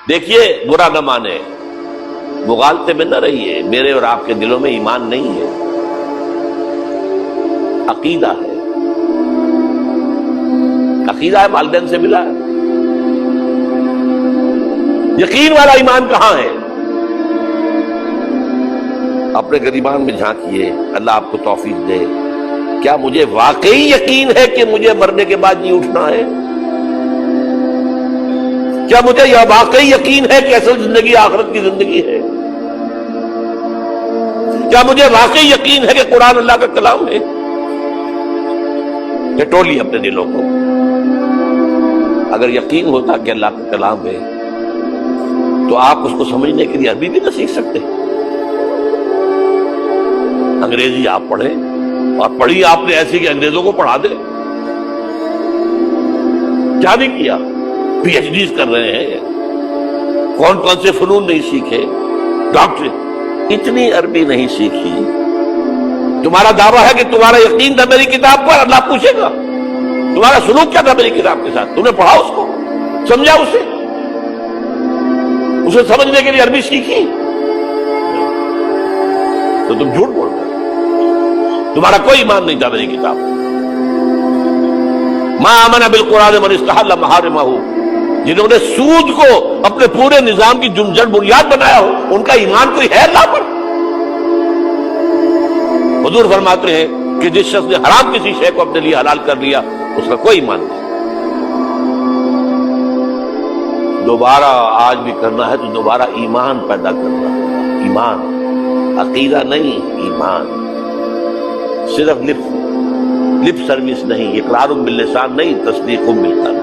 دیکھیے برا نہ مانے، مغالطے میں نہ رہیے، میرے اور آپ کے دلوں میں ایمان نہیں ہے، عقیدہ ہے، عقیدہ ہے، والدین سے ملا ہے، یقین والا ایمان کہاں ہے؟ اپنے گریبان میں جھانکیے، اللہ آپ کو توفیق دے۔ کیا مجھے واقعی یقین ہے کہ مجھے مرنے کے بعد نہیں اٹھنا ہے؟ کیا مجھے یہ واقعی یقین ہے کہ اصل زندگی آخرت کی زندگی ہے؟ کیا مجھے واقعی یقین ہے کہ قرآن اللہ کا کلام ہے؟ ٹٹولیے اپنے دلوں کو۔ اگر یقین ہوتا کہ اللہ کا کلام ہے تو آپ اس کو سمجھنے کے لیے عربی بھی نہ سیکھ سکتے؟ انگریزی آپ پڑھیں، اور پڑھی آپ نے ایسی کہ انگریزوں کو پڑھا دے، کیا نہیں کیا؟ پی ایچ ڈیز کر رہے ہیں، کون کون سے فنون نہیں سیکھے، ڈاکٹر، اتنی عربی نہیں سیکھی۔ تمہارا دعویٰ ہے کہ تمہارا یقین تھا میری کتاب پر، اللہ پوچھے گا تمہارا سلوک کیا تھا میری کتاب کے ساتھ؟ تم نے پڑھا اس کو، سمجھا اسے سمجھنے کے لیے عربی سیکھی؟ تو تم جھوٹ بول رہے ہو، تمہارا کوئی ایمان نہیں تھا میری کتاب۔ ما آمن بالقرآن من استحل محارمہ، جنہوں نے سود کو اپنے پورے نظام کی جڑ بنیاد بنایا ہو، ان کا ایمان کوئی ہے اللہ پر؟ حضور فرماتے ہیں کہ جس شخص نے حرام کسی شے کو اپنے لیے حلال کر لیا اس کا کوئی ایمان نہیں۔ دوبارہ آج بھی کرنا ہے تو دوبارہ ایمان پیدا کرنا ہوگا، ایمان، عقیدہ نہیں، ایمان۔ صرف لپ سروس نہیں، اقرار باللسان نہیں، تصدیق بالقلب۔